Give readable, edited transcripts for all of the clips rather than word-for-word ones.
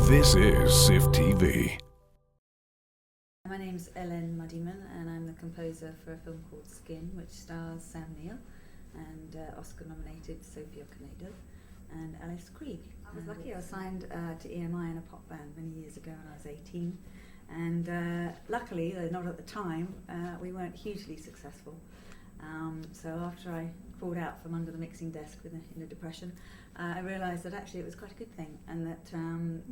This is SIFF TV. My name's Hélène Muddiman, and I'm the composer for a film called Skin, which stars Sam Neill and Oscar-nominated Sophia Canedo and Alice Krieg. I was lucky. I was signed to EMI in a pop band many years ago when I was 18, and luckily, though not at the time, we weren't hugely successful. So after I crawled out from under the mixing desk in a depression, I realised that actually it was quite a good thing, and that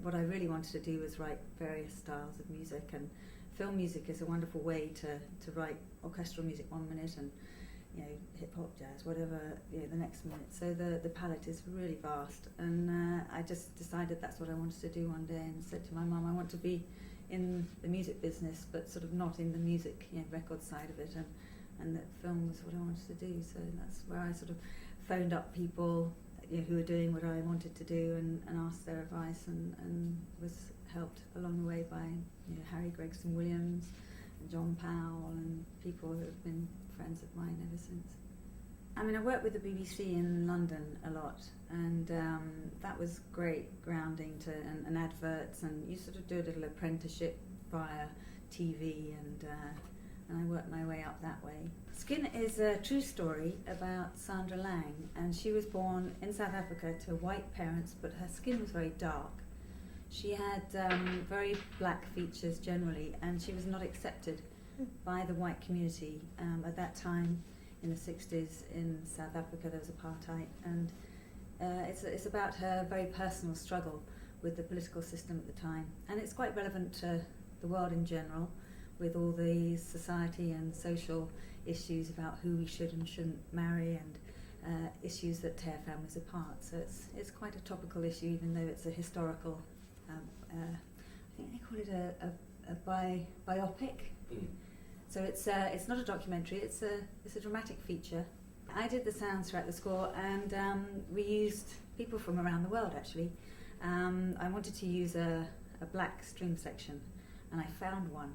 what I really wanted to do was write various styles of music, and film music is a wonderful way to write orchestral music one minute and hip hop, jazz, whatever the next minute. So the palette is really vast, and I just decided that's what I wanted to do one day, and said to my mum, I want to be in the music business, but sort of not in the music record side of it, and that film was what I wanted to do. So that's where I sort of phoned up people who were doing what I wanted to do, and asked their advice, and was helped along the way by Harry Gregson Williams and John Powell and people who have been friends of mine ever since. I mean, I worked with the BBC in London a lot, and that was great grounding and adverts, and you sort of do a little apprenticeship via TV, and I worked my way up that way. Skin is a true story about Sandra Lang, and she was born in South Africa to white parents, but her skin was very dark. She had very black features generally, and she was not accepted by the white community. At that time, in the 60s in South Africa, there was apartheid, and it's about her very personal struggle with the political system at the time. And it's quite relevant to the world in general, with all the society and social issues about who we should and shouldn't marry, and issues that tear families apart. So it's quite a topical issue, even though it's a historical, I think they call it a biopic. So it's not a documentary, it's a dramatic feature. I did the sounds throughout the score, and we used people from around the world actually. I wanted to use a black string section, and I found one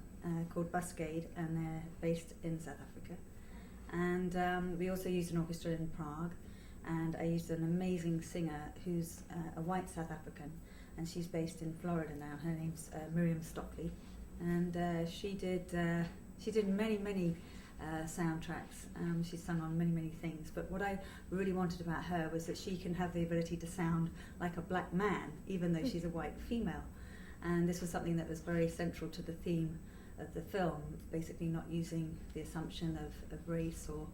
called Buscade, and they're based in South Africa. And we also used an orchestra in Prague, and I used an amazing singer who's a white South African, and she's based in Florida now. Her name's Miriam Stockley, and she did many soundtracks. She's sung on many things, but what I really wanted about her was that she can have the ability to sound like a black man, even though she's a white female. And this was something that was very central to the theme of the film, basically not using the assumption of race or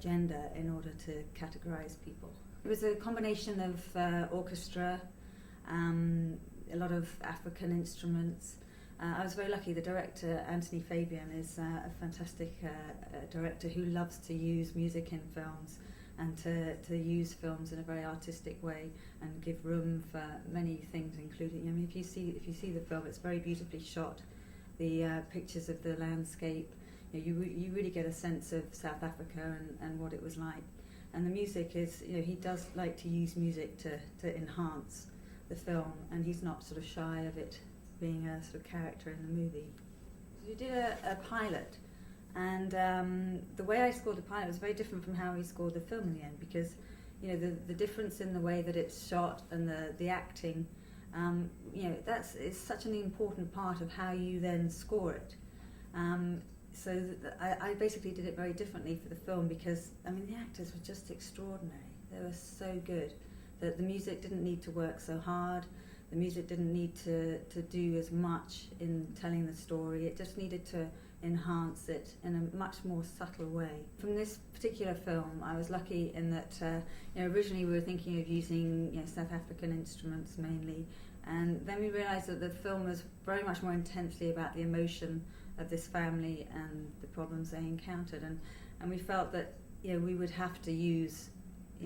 gender in order to categorize people. It was a combination of orchestra, a lot of African instruments. I was very lucky. The director, Anthony Fabian, is a fantastic director who loves to use music in films, and to use films in a very artistic way and give room for many things, including, I mean, if you see the film, it's very beautifully shot. The pictures of the landscape, you really get a sense of South Africa and what it was like. And the music is, he does like to use music to enhance the film, and he's not sort of shy of it being a sort of character in the movie. We did a pilot, and the way I scored the pilot was very different from how we scored the film in the end, because the difference in the way that it's shot and the acting, is such an important part of how you then score it. So I basically did it very differently for the film, because I mean the actors were just extraordinary. They were so good that the music didn't need to work so hard. The music didn't need to do as much in telling the story. It just needed to enhance it in a much more subtle way. From this particular film, I was lucky in that originally we were thinking of using South African instruments mainly, and then we realised that the film was very much more intensely about the emotion of this family and the problems they encountered, and we felt that we would have to use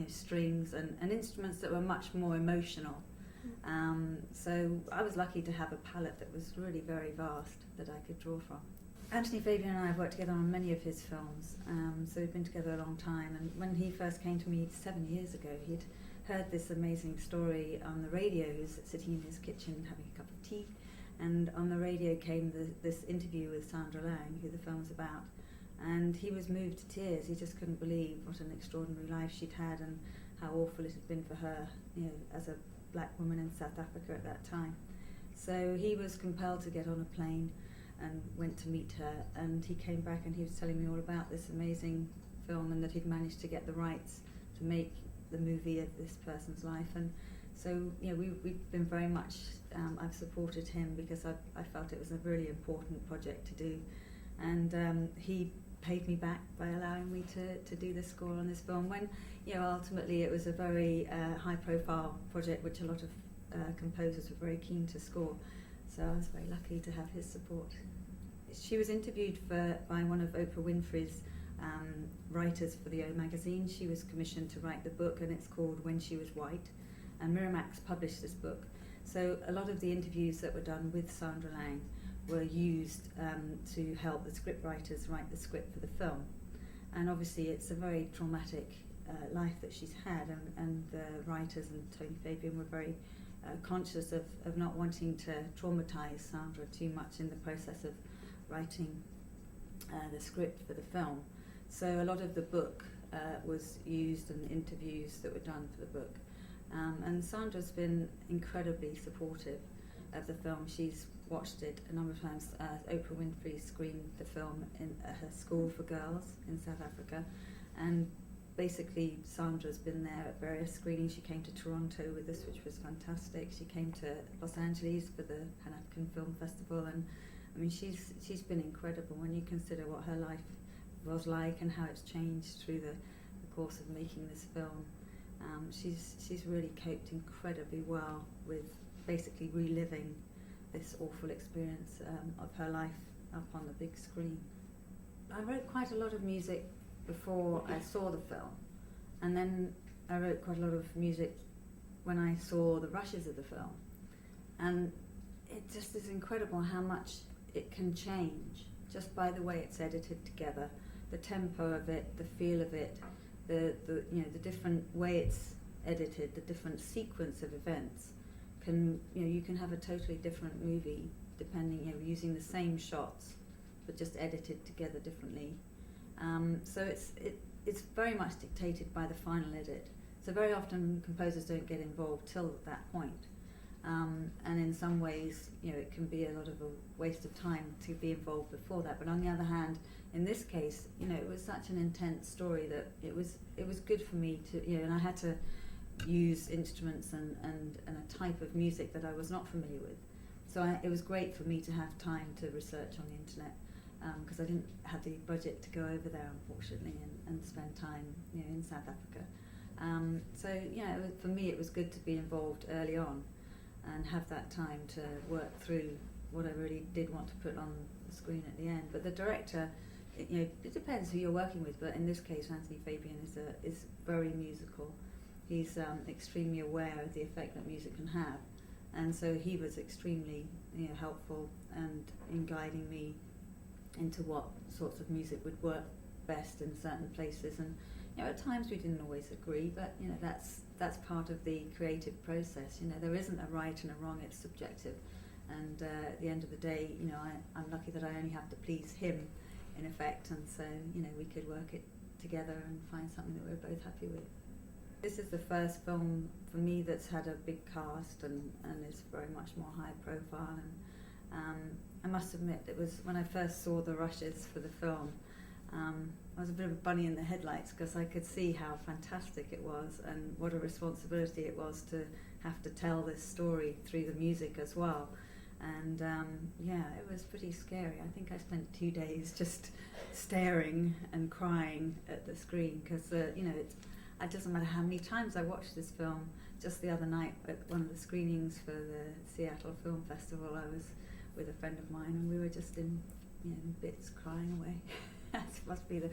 strings and instruments that were much more emotional. So I was lucky to have a palette that was really very vast that I could draw from. Anthony Fabian and I have worked together on many of his films, so we've been together a long time, and when he first came to me 7 years ago, he'd heard this amazing story on the radio. He was sitting in his kitchen having a cup of tea, and on the radio came this interview with Sandra Lang, who the film's about, and he was moved to tears. He just couldn't believe what an extraordinary life she'd had and how awful it had been for her, as a black woman in South Africa at that time. So he was compelled to get on a plane and went to meet her, and he came back and he was telling me all about this amazing film and that he'd managed to get the rights to make the movie of this person's life. And so, you know, we've been very much, I've supported him because I felt it was a really important project to do. And he paid me back by allowing me to do the score on this film, when, you know, ultimately it was a very high profile project which a lot of composers were very keen to score. So I was very lucky to have his support. She was interviewed by one of Oprah Winfrey's writers for the O magazine. She was commissioned to write the book, and it's called When She Was White, and Miramax published this book. So a lot of the interviews that were done with Sandra Lang were used to help the script writers write the script for the film. And obviously it's a very traumatic life that she's had, and the writers and Tony Fabian were very conscious of not wanting to traumatize Sandra too much in the process of writing the script for the film. So a lot of the book was used, and interviews that were done for the book. And Sandra's been incredibly supportive of the film. She's watched it a number of times. Oprah Winfrey screened the film in her school for girls in South Africa, and basically Sandra's been there at various screenings. She came to Toronto with us, which was fantastic. She came to Los Angeles for the Pan-African Film Festival, and I mean she's been incredible when you consider what her life was like and how it's changed through the course of making this film. She's really coped incredibly well with basically reliving this awful experience of her life up on the big screen. I wrote quite a lot of music before I saw the film, and then I wrote quite a lot of music when I saw the rushes of the film, and it just is incredible how much it can change just by the way it's edited together, the tempo of it, the feel of it, the you know, the different way it's edited, the different sequence of events. You can have a totally different movie depending, you know, using the same shots but just edited together differently. So it's very much dictated by the final edit. So very often composers don't get involved till that point. And in some ways, you know, it can be a lot of a waste of time to be involved before that. But on the other hand, in this case, you know, it was such an intense story that it was good for me to, you know, and I had to use instruments and a type of music that I was not familiar with. So it was great for me to have time to research on the internet, because I didn't have the budget to go over there, unfortunately, and spend time, you know, in South Africa. So yeah, for me it was good to be involved early on and have that time to work through what I really did want to put on the screen at the end. But the director, you know, it depends who you're working with, but in this case Anthony Fabian is very musical. He's extremely aware of the effect that music can have, and so he was extremely, you know, helpful and in guiding me into what sorts of music would work best in certain places. And you know, at times we didn't always agree, but you know, that's part of the creative process. You know, there isn't a right and a wrong; it's subjective. And at the end of the day, you know, I'm lucky that I only have to please him, in effect, and so you know, we could work it together and find something that we're both happy with. This is the first film for me that's had a big cast and is very much more high profile. And I must admit, it was when I first saw the rushes for the film, I was a bit of a bunny in the headlights, because I could see how fantastic it was and what a responsibility it was to have to tell this story through the music as well. And yeah, it was pretty scary. I think I spent 2 days just staring and crying at the screen, because you know, it doesn't matter how many times I watched this film. Just the other night at one of the screenings for the Seattle Film Festival, I was with a friend of mine, and we were just in bits crying away. That must be the,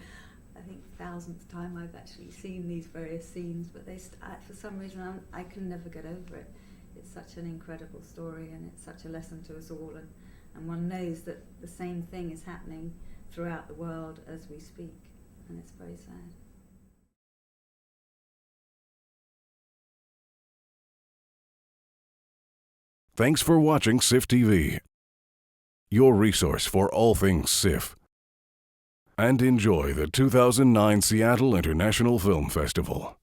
I think, 1000th time I've actually seen these various scenes, but for some reason I can never get over it. It's such an incredible story, and it's such a lesson to us all, and one knows that the same thing is happening throughout the world as we speak, and it's very sad. Thanks for watching SIFF TV, your resource for all things SIFF. And enjoy the 2009 Seattle International Film Festival.